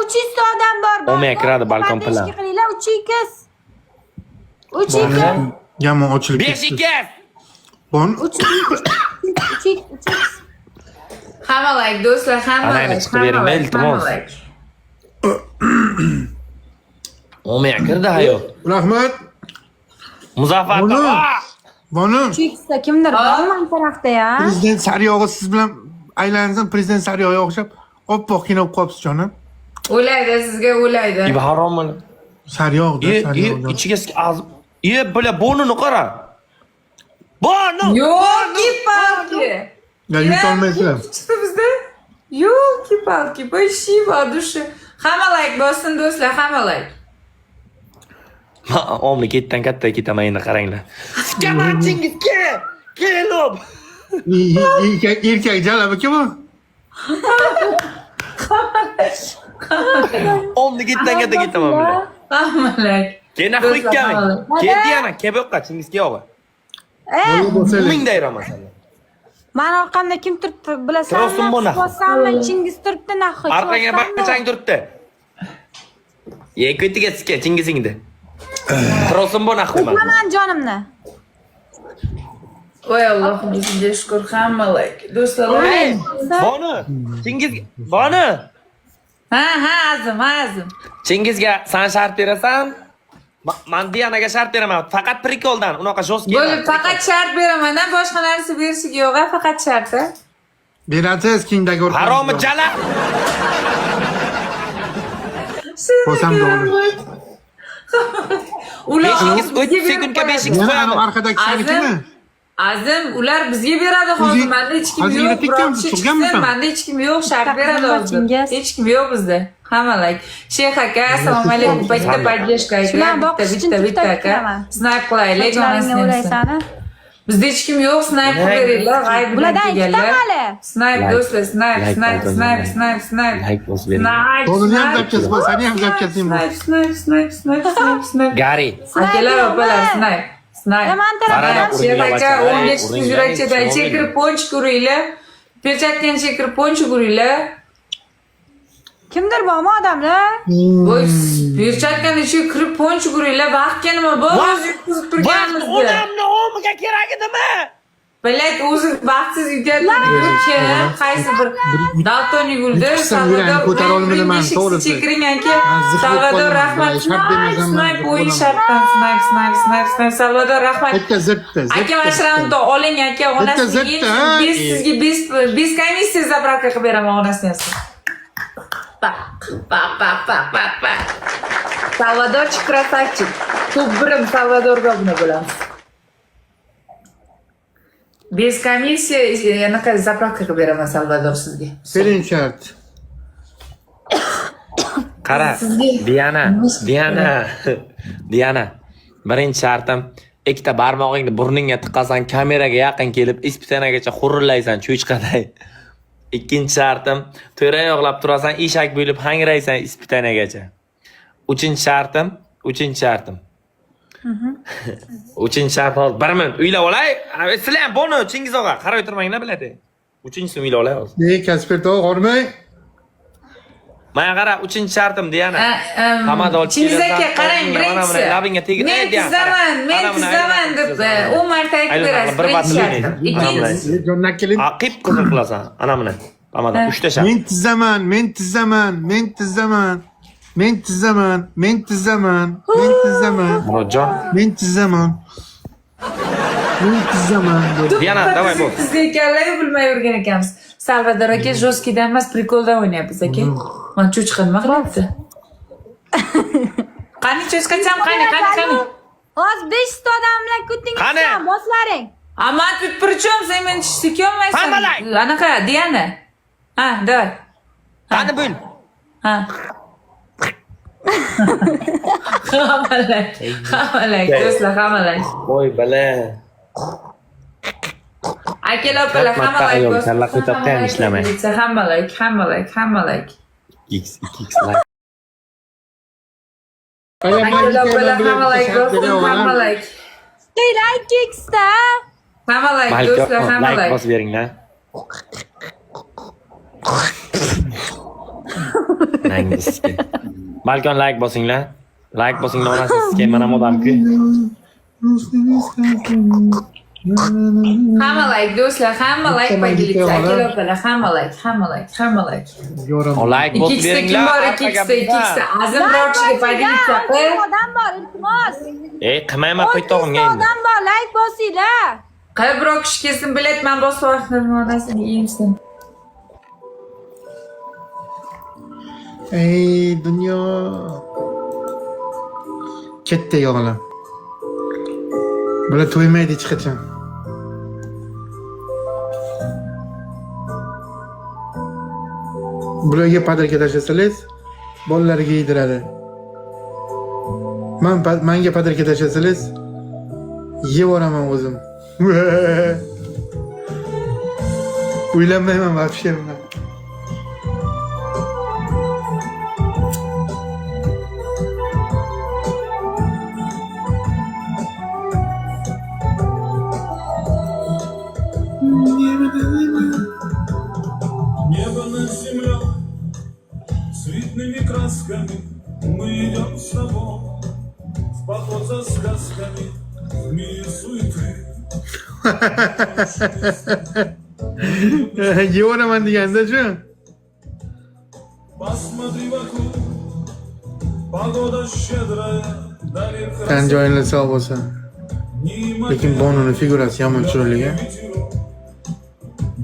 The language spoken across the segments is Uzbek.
300 ta odam bor. Olmay kiradi balkon plan. 3 qilinglar, 3 2. Yomon ochilib 5-2. Bon. 3 Hamma like do'stlar, hamma Anayni like. chiqib beringlar, iltimos. Olmay kirdi hayot. Rahmat. Muzaffar Buni. aka. Buni. 3 ta kimdir bormi tarafda ya? Prezident sariyog'i siz bilan aylansin, prezident sariyog'iga o'xshab oppoqqina bo'lib qolibsiz jonim. O'laydi sizga, o'laydi. İbi harom mana. Sariyog'da, sariyog'da. İçiga azib. Bula bonini qara. Bonu. Ёлки-палки! Ya yutolmaysizlar. Chiqdi bizda. Ёлки-палки, спасибо от души. Hamma like bossin do'stlar, hamma like. Omni ketdan katta ketaman endi qaranglar. Skamarchingiz kelib. Erkak jalab kim bu? Omni ketdan katta ketaman bilan. Hamma like. Kena qo'ygan. Ketiyana, keboqqa chingizga yo'q. Mingdayraman seni. Mani orqamda kim turibdi bilasanmi? Tursin bu naxi. Bosammi, Chingiz turibdi naxi. Orqangga barchang turibdi. Ketiga sika chingizingni. Tursin bu naxi man. Aman jonimni. Voy Allohim, sizga shukr, hamma like. Do'stlar, Boni, Chingiz, Boni. ha, azim. Chingizga san shart berasan. Men Dianaga shart beraman. Faqat prikoldan, unaqa jo'ski. Bo'lib, faqat shart beraman, boshqa narsa berishiga yo'q, faqat shart. Berasiz kingdagi o'rta. Haromi jala. Bosam bo'ldi. Ular 30 sekundga 5x Yana qo'yadi. arkadagi kishinikimi? Azim, ular bizga beradi hozir. Menda hech kim hozir yo'q. yigit ekanmiz, turganmisan? Menda hech kim yo'q, shart beradi hozir. Chingiz. Hech kim yo'q bizda. Hamma like. Sheyx aka, assalomu alaykum. Bitta поддержка Shularni boqish uchun bitta aka. kiraman. Snipe qilaylik, Jonlaringga jonasini. o'ylaysani? Bizda hech kim yo'q, snipe beringlar, g'ayb Bulardan ikkita hali. Snipe do'stlar, snipe. Like bos bering. Qo'lini ham zapchasi bor, seni ham zapchasing bor. Snipe. Gari. Akalar, opalar, snipe. Yaman tarafdan Sheyx aka, 15 yurakchada chekirib ponchik uringlar. Perchatgan chekirib ponchik uringlar. kimdir bormi odamlar? Voy, perchatkani ichiga kirib ponchik uringlar. Vaqtga nima bor? O'zi yutqizib turganmizda. Odamni o'miga kerak edimi? Bilat o'zi vaqtsiz yutyapti. Kim? Qaysi bir daltonik guldi? yuragini ko'tara olmayman, to'g'risi. Chekiring aka. Ziq bo'lib Salvador qoldim. rahmat. Shart bermasam Snipe man o'yin ziq shartdan snipe. Salvador rahmat. Bitta zipda. Aka mashramni oling aka, onasiga sizga 5 komissiya zapravka qilib beraman onasiga. Pa. Salvador krasavchik. To'g'rim Salvadorga buni bilamiz. Без комиссии anaqa zapravka qilib beraman Salvador sizga. Serin shart. Qara, Diana. Birinchi shartim, ikkita barmog'ingni burningga tiqasan, kameraga yaqin kelib, ispitanagacha xurillaysan, cho'chqaday. Ikkinchi shartim, to'ra yo'qlab turasan, eshak bo'lib hangraysan ispitanagacha. Uchinchi shartim. Uchinchi shart hozir 1 minut uylab olay. Sizlar ham buni Chingiz og'a qarab o'tirmanglar biladi. Uchinchisini uylab olay hozir. Kasper tog' qormay. Mana qara, uchinchi shartim Diana. Hamada olib Chingiz aka, qarang, birinchisi. labingga tegib, Men tizaman deb 10 marta aytib berasiz. Birinchi shartim. Ikkinchisi. Jonnakilin. Aqib qizil qilasan. Ana mana. Hamada 3 ta shart. Men tizaman. Murodjon. Men tizaman. Diana, давай bos. Sizga ekanlar bilmay yurgan ekanmiz. Salvador aka jo'skidan emas, prikoldan o'ynayapmiz aka. Men cho'chqa nima qilyapti? Qani cho'chqacham, qani. Hozir 5 ta odam bilan kutingizdan boslaring. Ama тут при чем? Sen meni sekyolmaysan. Hammalay. Anaqa, Diana. Ha, давай. Qani bul. Ha. Hammalak, do'stlar, hammalak. Voy bala. Akalar, opalar, hammalak. Kalla ko'tapdan ishlamay. Hammalak. X like. Akalar, opalar, hammalak. Qiyrak keksta. Hammalak, do'stlar, hammalak. Like bos beringlar. Nangisiga. Balkon like bosinglar. Like bosinglar onasiz sizga mana modam-ku. Hamma like do'stlar, hamma like qo'yinglar. Akalar, hamma like. O like bosib Ikkita kim beringlar. bor, ikkita. Azim borchiga qo'yinglar. odam bor, iltimos. Qilmayman qo'ytog'imga endi. odam bor, like bosinglar. Qay birov kishi kelsin, biletman bosib vaqtini onasiga yeysin. Ey dunyo. Ketdi o'g'lim. Bular to'ymaydi hech qachon. Bularga padarka tashlasangiz, bolalarga yediradi. Menga padarka tashlasangiz, yeb oraman o'zim. Uylanmayman вообще bundan. Небо над землей цветными красками мы идем с тобой в поход за сказками в мире суеты. Yeb oraman deganda-chi. Посмотри вокруг, погода щедрая, далее Tan joyingiz sog' bo'lsin. Lekin Bonuning figurasi yomon chiroyli.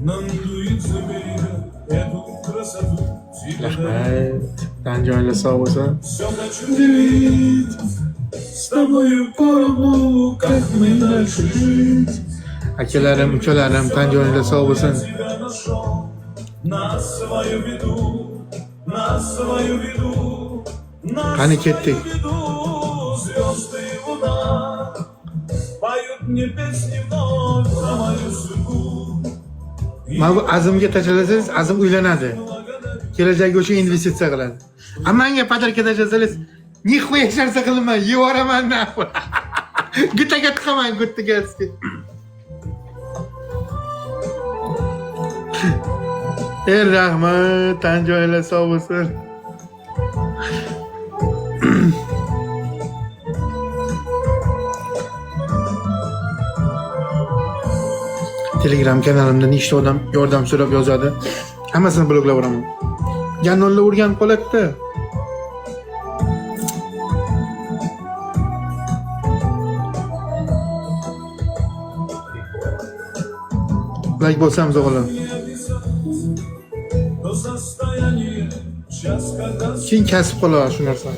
нам дует за берега эту красоту. Тебе Rahmat. Tan joyingiz sog' bo'lsin. все хочу делить с тобою поровну, как мы дальше жить. Akalarim, ukalarim, tan joyingiz sog' bo'lsin. Тебя нашел на свою беду, на свою беду, на Qani ketdik. беду. Звезды и луна поют мне песни вновь про мою судьбу. Mana bu Azimga tashlasangiz, Azim uylanadi. Kelajakga o'sha investitsiya qiladi. Menga padarka tashlasangiz, nixuya hech narsa qilmayman, yeb oraman. Gutaga tiqaman, gutaga. Rahmat, tan joyingiz sog' bo'lsin. Telegram kanalimda nechta odam yordam so'rab yozadi. Hammasini bloklab yuboraman. Janolla o'rganib qoladi-da. Like bo'lsamiz o'g'lim. То состояние час, когда Keyin kasb qoladi shu narsa.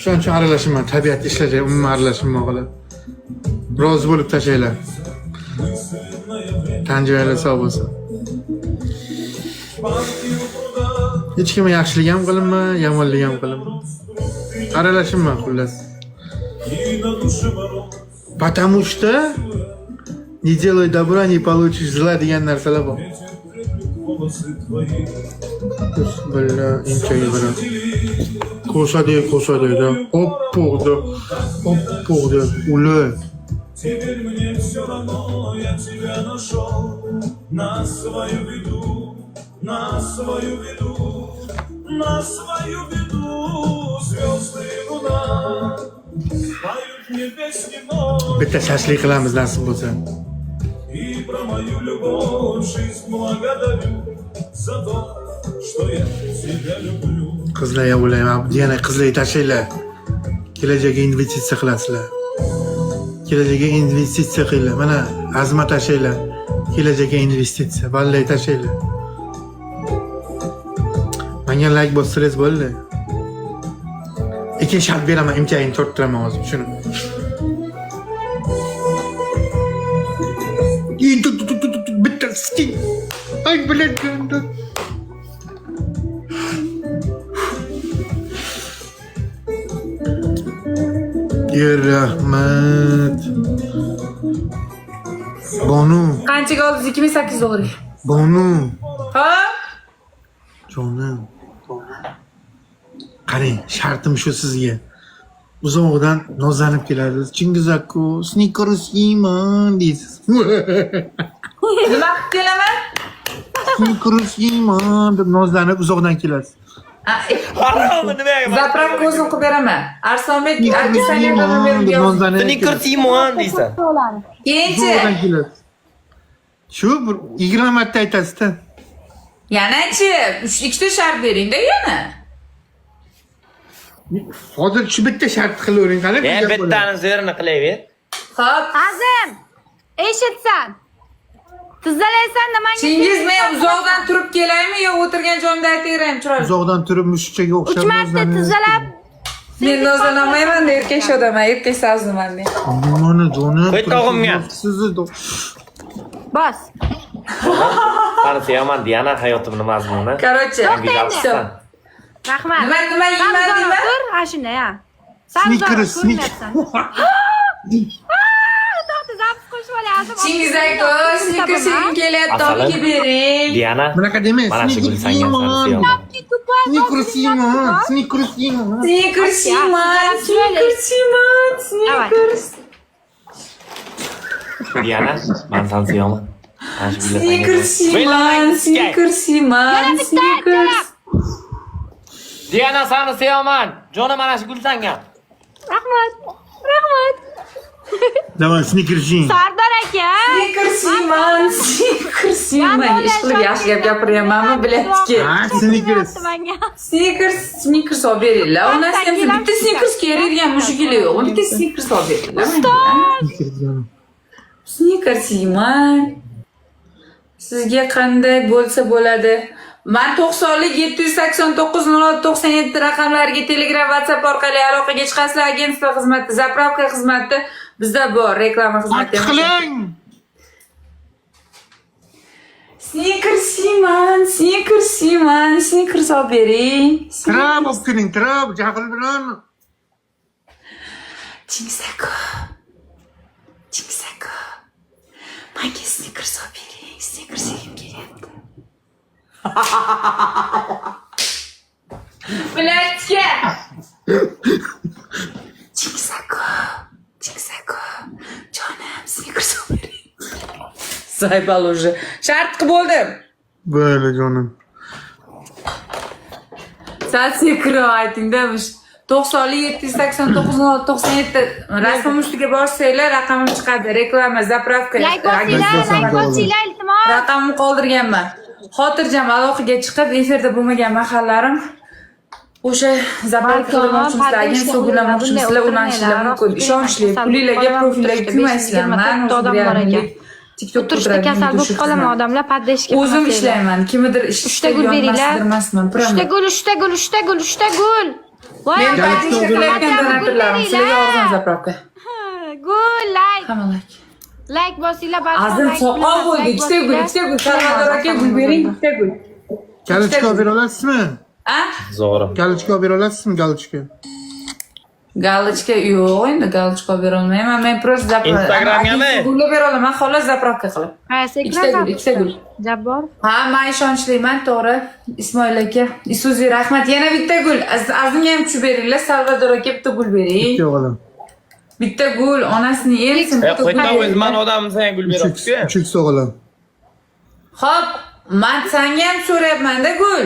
Shuning uchun aralashaman, tabiat ishlariga umuman aralashmayman o'g'lim. Rozi bo'lib tashlanglar. Tan joyingiz sog' bo'lsin. Hech kimga yaxshilik ham qilinma, yomonlik ham qilinma. Aralashmayman xullas. и на душе мороз. Потому что не делай добра, не получишь зла degan narsalar bor. Волосы твои Billa inchaga bilan. Ko'rsadi-da. Oppoqda. Uli. Теперь мне все равно, я тебя нашел на свою беду, на свою беду, на свою беду. Звезды и луна поют мне песни вновь, Bitta shashlik qilamiz nasib bo'lsa. и про мою любовь жизнь благодарю за то, что я тебя люблю. Qizlar o'ylayman, yana qizlar tashlanglar. Kelajakga investitsiya qilasizlar. Kelajakga investitsiya qilinglar. Mana azmat tashlanglar. Kelajakga investitsiya, vallahi tashlanglar. Menga like bossangiz bo'ldi. Lekin shart beraman, imkoniyatini torttiraman hozir shuni. Bitta skin. Ay bilan ko'ndi. Rahmat. Bonu. Qanchaga oldingiz? 2800 dollarga. Bonu. Ha? Jonim. Qarang, shartim shu sizga. Uzoqdan nozlanib kelasiz. Chingiz aka, sneakers yeyman deysiz. Nima qilib kelaman? Sneakers yeyman deb nozlanib uzoqdan kelasiz. Harom nimaga? Zapravka o'zim qilib beraman. Arsonbek Arsenalga berib berdi. Snickers yeyman deysan. Keyinchi. Shu bir 20 marta aytasiz-da. Yanachi, 2ta shart bering-da yana. Hozir shu bitta shart qilavering, qani? Bittani zo'rini qilaver. Xo'p. Azim, eshitsan. Tizzalaysan nimaga? Chingiz, men uzoqdan turib kelaymi yo o'tirgan joyimda aytaveraymi chiroyli? Uzoqdan turib mushukchaga o'xshab 3 marta tizzalab. Men nozlanamayman, erkak odaman, erkak savziman men. Mana jonim. Qo'y tog'imga. Sizni Bos. Qani sevaman Diana hayotimning mazmuni. Короче, To'xta endi. Rahmat. Nima yeyman deyman? Tur, ha shunday ha. Snickers, To'xta, zapis qo'shib olyapsiz. Chingiz aka, Snickers yegim kelyapti, olib kelib bering. Diana. bunaqa demaysiz. Mana shu gulsangan sani sevaman. Snickers yeyman, Snickers yeyman. Snickers yeyman, Snickers yeyman, Snickers. Diana, men seni sevaman. Mana shu Snickers yeyman, Snickers yeyman, Snickers. Diana seni sevaman. Jonim mana shu gulsangan. Rahmat. Davay Snickers yeng. Sardor aka. Snickers yeyman, Snickers yeyman. Ish qilib yaxshi gap gapiryapmanmi, biletki. Ha, Snickers. Snickers olib beringlar. Onasi ham bitta Snickers kerak mushuklar yo'q. Bitta Snickers olib beringlar. Snickers yeyman. Sizga qanday bo'lsa bo'ladi. Men 90lik 789 0697 raqamlariga Telegram, WhatsApp orqali aloqaga chiqasizlar. Agentство xizmati, zapravka xizmati bizda bor, reklama xizmati ham. Qiling. Snickers yeyman, Snickers yeyman, Snickers olib bering. Trab olib kiring, trab jahl bilan. Chingiz aka. Menga Snickers olib bering. Snickers yegim kelyapti. Biletga. Chingiz aka. Jonim, Snickers olib bering. Zaybal уже. Shart qilib bo'ldim. Böyle jonim. Sen Snickers aytingdamiş. 90lik 789 0697 rasmim ustiga borsanglar raqamim chiqadi. Reklama, zapravka. Like bosinglar, iltimos. Raqamimni qoldirganman. Xotirjam aloqaga chiqib, efirda bo'lmagan mahallarim o'sha zapravka qilmoqchimizlar, agentство bilamoqchimizlar, ulanishlar mumkin. Ishonchli, pulinglarga, profillarga kuymaysizlar. Men odam bor ekan. TikTok Turishda kasal bo'lib qolaman odamlar, paddeshga. O'zim ishlayman. Kimnidir Uchta gul beringlar. Uchta gul. Voy, Men paddeshga qilayotgan donatorlarim sizlarga arzon zapravka. Gul, like. Hamma like. Like bosinglar, Azim soqol bo'ldi. Ikkita gul. Salvador aka gul bering, ikkita gul. Galochka olib bera olasizmi? A? Zo'ri. Galochka olib bera olasizmi, galochka? Galochka yo'q, endi galochka olib bera olmayman. Men просто zapravka. Instagramgami? Gul bera olaman, xolos zapravka qilib. Ha, Ikkita gul. Jabbor. Ha, men ishonchliman, to'g'ri. Ismoil aka, Isuzu rahmat. Yana bitta gul. Azimga ham tushib beringlar. Salvador aka bitta gul bering. Bitta o'g'lim. Bitta gul, onasini yersin. Qo'yta o'zman odam sen gul beribdi-ku. 3x o'g'lim. Xo'p, men senga ham so'rayapman-da gul.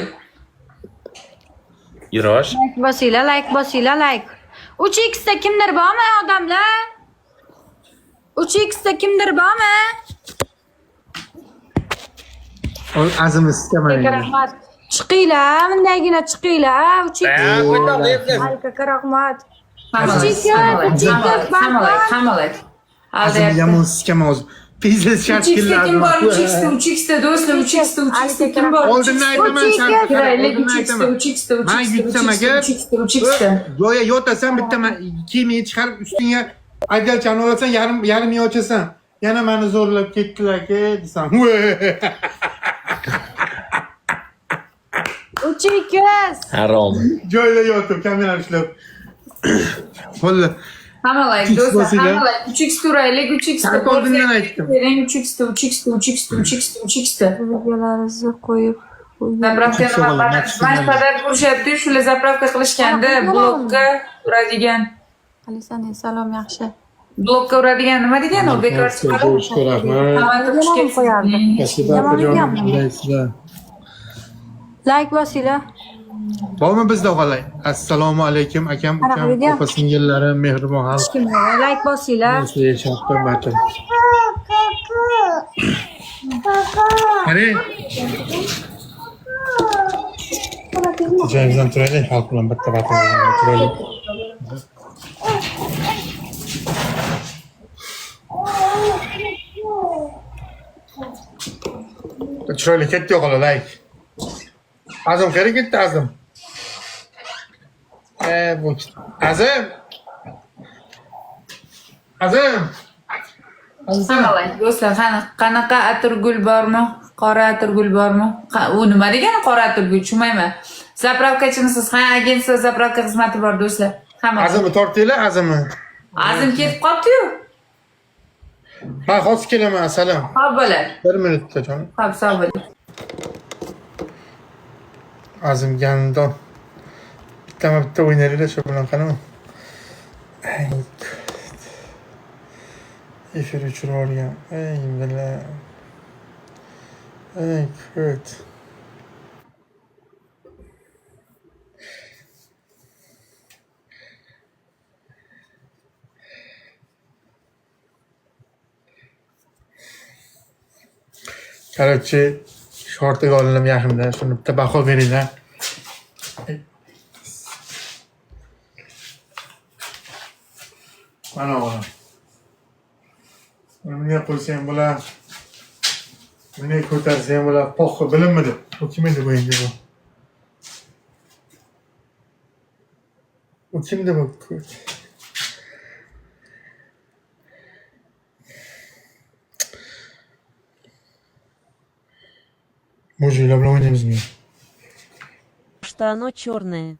Yirosh. Like bosinglar. 3x da kimdir bormi odamlar? 3x da kimdir bormi? Azim istamaydi. Rahmat. Chiqinglar, bundaygina chiqinglar. 3x. Qo'yta deyapsiz. Alka rahmat. Qamalak. Azim yomon siskaman hozir. Pizza shart Uchiksta kim bor? Uchiksta do'stlar, Uchiksta kim bor? Oldindan aytaman shart. Kiraylik Uchiksta. Men yutsam agar joya yotasan bitta kiyimni chiqarib ustingga ajalchani olasan, yarim yochasan. Yana meni zo'rlab ketdilar-ku desam. Uchikis. Harom. Joyda yotib kamera ishlab. Xo'lla. Qamalak do'stlar, qamalak. Uchiksta turaylik, Uchiksta. Oldindan aytdim. Bering Uchiksta. Videolaringizni qo'yib. Zapravka nima padar urishyapti, shular zapravka qilishganda blokka uradigan. Alisan, salom yaxshi. Blokka uradigan nima degan u bekor chiqarib. Like bosinglar. Bormi bizda o'g'alay? Assalomu alaykum akam, Qanaqa ukam, video? opa singillarim, mehribon xalq. Kim like bosinglar. Sizga yashab hurmatim. Qani? Joyimizdan turaylik, xalq bilan bitta vaqtimizdan turaylik. Chiroyli ketdi o'g'li, like. Azim qayerga ketdi Azim? Bu Azim. Azim. Qamalay, do'stlar, qanaqa atirgul bormi? Qora atirgul bormi? U nima degani qora atirgul? Tushunmayman. Zapravkachimisiz? Ha, agentство zapravka xizmati bor do'stlar. Hamma. Azimni tortinglar, Azimni. Azim ketib qoldi-yu. Ha, hozir kelaman, salom. Xo'p bo'ladi. 1 minutda jonim. Xo'p, sog' bo'ling. Azim gandon. Bitta o'ynayliklar shu bilan qanaqa? Ay. Efir uchirib olgan. Ey bilan. Ey kut. Короче, shortiga olinib yaqinda. Shuni bitta baho beringlar. Mana bu. Bunga qo'ysang bo'lar. Bunga ko'tarsang bo'lar. Poxi bilinmadi. Bu kim edi bu endi bu? Bu kimdi bu? Mujiklar bilan o'ynaymizmi? Что оно черное.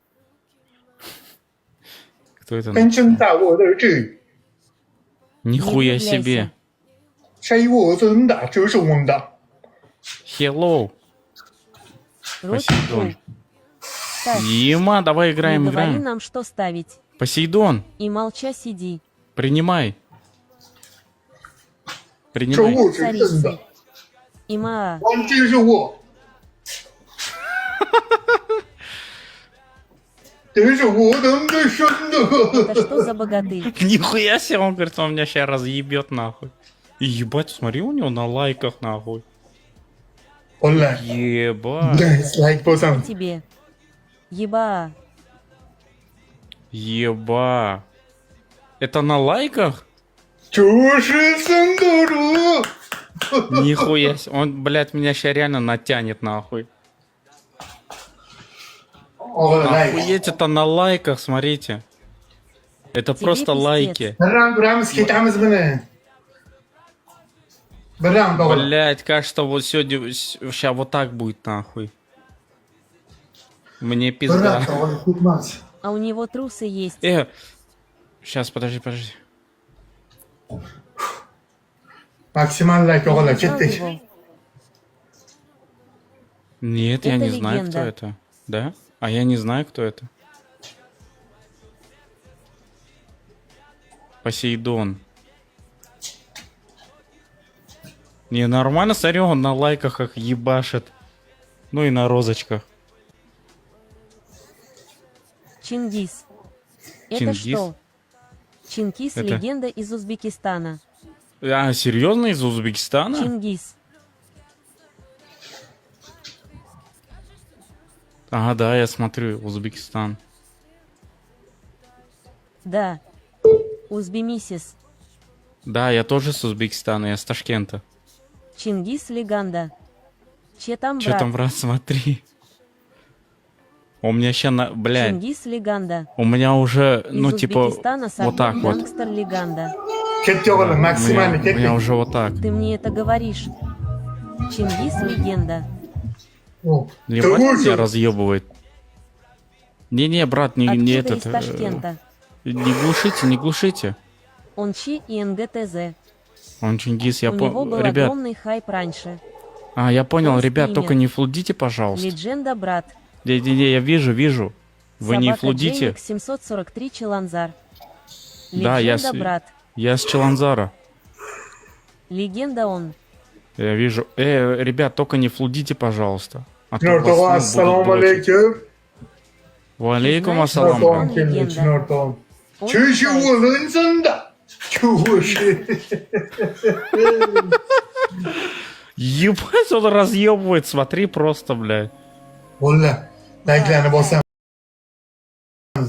Кто это? Pinchimda o'rchi. Нихуя Не себе. 谁我真的就是我的。 Hello. Рот Посейдон. твой. Ставь. Ема, давай Не играем, говори играем. нам, что ставить. Посейдон, И молча сиди. принимай. 这 Принимай. 我是真的 Царицы.，Има. 完全是我。这是我等的生的。 Это что за богатырь? Нихуя себе, он говорит, он меня сейчас разъебет нахуй. И ебать, смотри, у него на лайках нахуй. Vallahi. Ебать. Like bo'lsam. Тебе. Еба. Еба. Это на лайках? 就是生的主。 Нихуя себе. Он, блядь, меня сейчас реально натянет нахуй. Охуеть, это на лайках, смотрите. Это Тебе просто пиздец. лайки. Biramiz ketamiz buni. Biram to'g'ri. Блядь, кажется, вот сегодня сейчас вот так будет нахуй. Мне Biram пизда. to'g'ri ketmas. А у него трусы есть. Сейчас, подожди. Maksimal like o'g'illar Знал ketdik. его. Нет, я Это не знаю, кто легенда. это. Да? А я не знаю, кто это. Посейдон. Не, нормально, смотри, он на лайках их ебашит. Ну и на розочках. Чингис. Это Чингис? что? Чингис — Это- легенда из Узбекистана. А, серьезно, из Узбекистана? Чингис. Ага, да, я смотрю, Узбекистан. Да. Узбемисис. Да, я тоже с Узбекистана, я с Ташкента. Чингис легенда. Че там, Че брат? там, брат, смотри. У меня сейчас, блядь, Чингис легенда. у меня уже, Из ну, типа, Узбекистана вот так вот. гангстер легенда. Ketdi o'g'illar, У maksimalni меня ketdik. уже вот так. Ты мне это говоришь. Чингис легенда. О, Ебать, он to'g'ri. меня разъебывает. Не-не, брат, не Откуда этот. из Ташкента? Не глушите. Он Чи и НГТЗ. Он Чингис, я У него был понял. Ребят, огромный хайп раньше. я понял, Он ребят, стример. только не флудите, пожалуйста. Легенда, брат. Не, я вижу. Вы не Собака флудите. Джейник 743 Челанзар. Да, Легенда, брат. Я с Челанзара. Легенда он. Я вижу. Ребят, только не флудите, пожалуйста. А то Nur вас, to'g'ri, ну, assalomu будут дрочить. alaykum. Vaalaykum Знаешь, assalom. что O'rtog'im он keldi, легенда? Chinor o'rtog'im. Он Чуши считает, o'g'linsanda. Chushi. Ебать, он разъебывает, смотри просто, блядь. Bo'ldi. Layklarni bosamiz.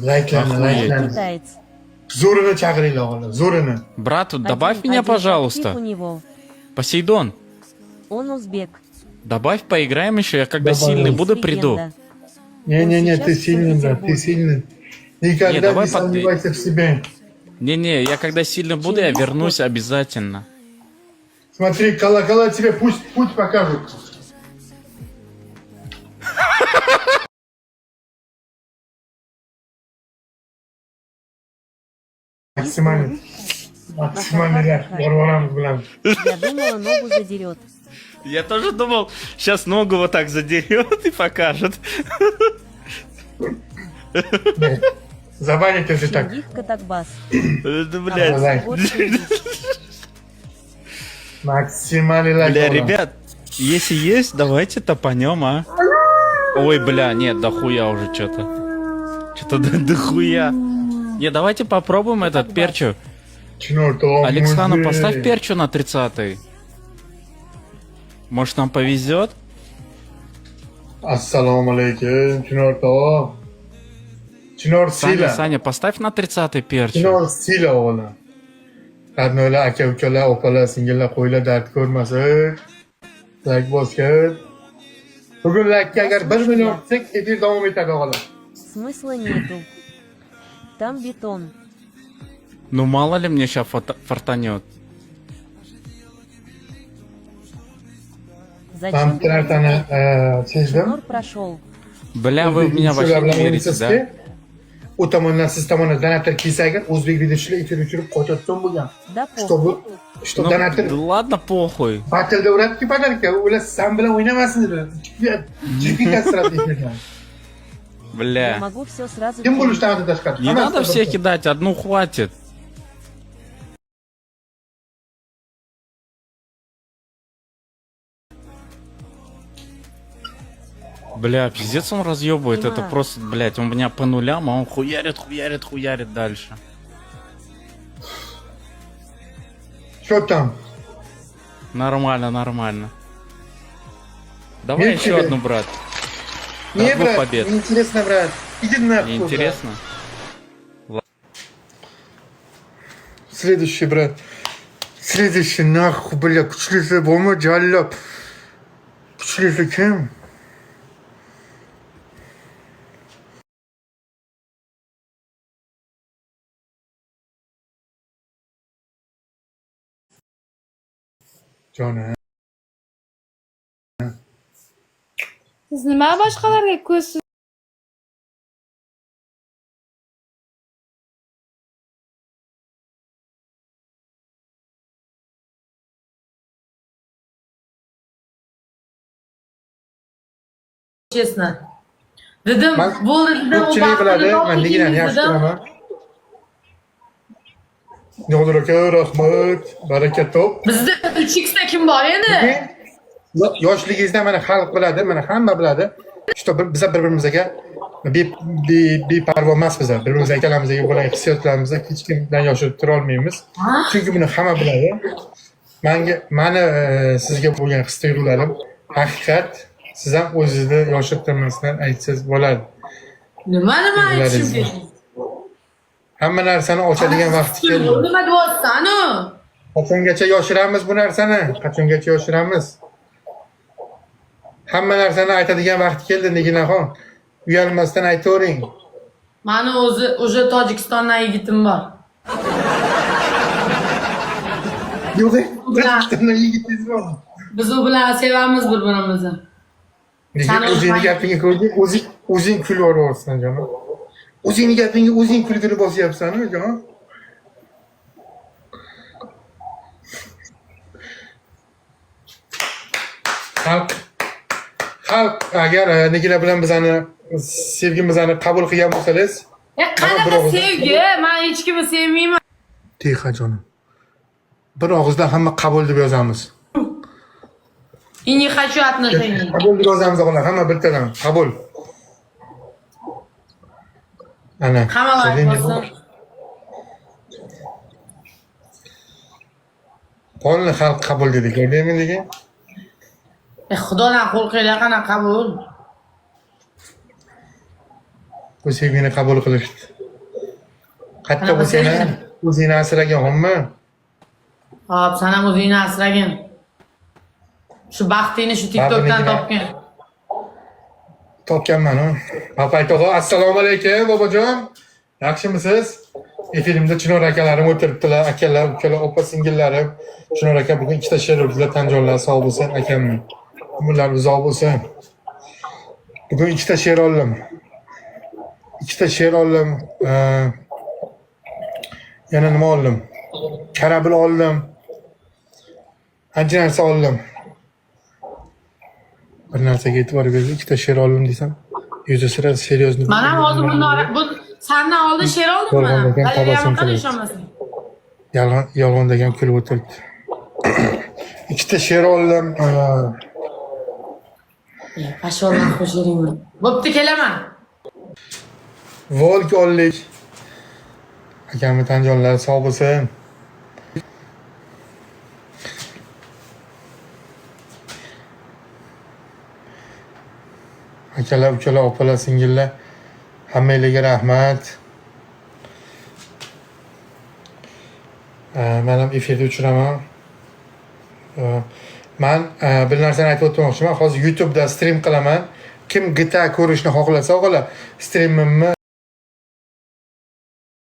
Layklarni, Охуеть. layklarni. китаец. Zo'rini chaqiringlar, o'g'lim, zo'rini. Брат, добавь Один меня, актив у пожалуйста. него. Посейдон, Он узбек. добавь, поиграем еще. Я когда Добавил. сильный буду, приду. Легенда. Не-не-не, Он ты сейчас в сильный, брат, ты Санкт-Петербурге. сильный. Никогда Не, давай не сомневайся в себе. Не-не, я когда сильно буду, я вернусь обязательно. Смотри, колокола тебе путь покажут. Максимально. Максимально yorvoramiz bilan. Я думала, ногу задерет. Я тоже думал, сейчас ногу вот так задерет и покажет. Забанить если так. Чингис Катакбас. Да, блядь. Давай. Вот Чингис. Максимальный лайк. Бля, o'g'lim. ребят, если есть, давайте топанем, а. Ой, бля, нет, дохуя уже что-то. Что-то дохуя. Не, давайте попробуем этот перчу. Chinor o'rtog'im. Александр, o'zi. поставь перчу на 30-й. Может, нам повезет? Assalomu alaykum, Chinor o'rtog'im. Chinor Саня, sila. Саня, поставь на 30-й перчу. Chinor sila o'g'lim. Qadnolar, aka-ukalar, opalar, singillar, qo'ylar dard ko'rmasin. Like bosgan. Bugun like agar 1 million tutsak, efir davom etadi o'g'lim. Смысла нету. Там бетон. Ну, мало ли мне сейчас фартанет. Зачем? Ham tartani sezdim. Шнур прошел. Бля, вы в меня вообще не верите, да? U tomondan siz tomondan donator kelsa agar o'zbek videochilar efir uchirib qochayotgan bo'lgan. Да Чтобы похуй. что Ну, donator ладно, похуй. batilda uradiki podarka, ular san bilan o'ynamasin dedi. Jippi kasrat efirdan. Я Бля. могу все сразу. Kim bo'lishdan o'ta tashqari. Не надо всех кидать, одну хватит. Бля, пиздец он разъебывает. Это Понимаю. просто, блядь, он меня по нулям, а он хуярит, хуярит, хуярит дальше. Что там? Нормально, нормально. Давай Нет еще тебе. одну, брат. Не, До двух брат, побед. неинтересно, брат. Иди нахуй. Не брат. интересно? Следующий, брат. Следующий, нахуй, бля, kuchlisi bormi, jallab. Kuchlisi kim? Jonim. Siz nima boshqalarga ko'zsiz Честно. Dedim, Man bo'ldi dedim, u ko'pchilik biladi, baxtini men degan yaxshi dedim. ko'raman. Yo'qdir aka, rahmat, baraka top. Bizda 3x da kim bor endi? Yoshligingizda mana xalq biladi, mana hamma biladi. Что biz bir-birimizga beparvo emas biz. Bir-birimiz aytganimizga bo'lgan hissiyotlarimizga hech kim bilan yoshirib tura olmaymiz. Chunki buni hamma biladi. Mani sizga bo'lgan his-tuyg'ularim haqiqat. Siz ham o'zingizni yoshirtirmasdan aytsangiz bo'ladi. Nima aytishim kerak? Hamma narsani ochadigan vaqti keldi. Nima deyapsan-u? Qachongacha yoshiramiz bu narsani? Qachongacha yoshiramiz? Hamma narsani aytadigan vaqti keldi, Niginaxon. Uyalmasdan aytavering. Mani o'zi Tojikistondan yigitim bor. Yo'q, Tojikistondan yigitingiz bormi? Biz u bilan sevamiz bir-birimizni. Nega o'zingni gapingga ko'rding? O'zing kulib yuborsan, jonim. O'zingni gapingga o'zing kulgili bosyapsan-ku, jonim. Xalq agar Nigina bilan bizani sevgimizni qabul qilgan bo'lsangiz, Qanaqa sevgi? Men hech kimni sevmayman. Tixa jonim. Bir og'izdan hamma qabul deb yozamiz. И не хочу отношений. Qabul deb yozamiz o'g'lar, hamma bittadan qabul. Ana. Hamma Keling. bo'lsin. Qonli xalq qabul dedi. Ko'rdingmi lekin? Xudodan qo'rqinglar qana qabul. Bu sevgini qabul qilishdi. Qatta bu seni o'zingni asragan homma. Hop, sen ham o'zingni asragin. Shu baxtingni shu TikTokdan topgin. Topganman u. Papay tog'a, assalomu alaykum bobojon. Yaxshimisiz? Efirimda Chinor akalarim o'tiribdilar, akalar, ukalar, opa singillarim. Chinor aka bugun ikkita she'r urdilar, Tanjonlar sog' bo'lsin akamni. Umrlar uzoq bo'lsin. Bugun ikkita she'r oldim. Yana nima oldim? Karabil oldim. Ancha narsa oldim. Bir narsaga e'tibor berib, ikkita she'r oldim desam, yuzi sira seryozni. Mana hozir bu sendan oldin she'r oldim mana. Galeriyam qana ishonmasin. Yolg'on degan kulib o'tiribdi. Ikkita she'r oldim. Pashvoldan qo'shiringmi? Bo'pti, kelaman. Volk oldik. Akamni Tanjonlar sog' bo'lsin. Akalar, ukalar, opalar, singillar, hammanglarga rahmat. Men ham efirda uchiraman. Men bir narsani aytib o'tmoqchiman. Hozir YouTube'da stream qilaman. Kim GTA ko'rishni xohlasa, o'g'illar, streamimni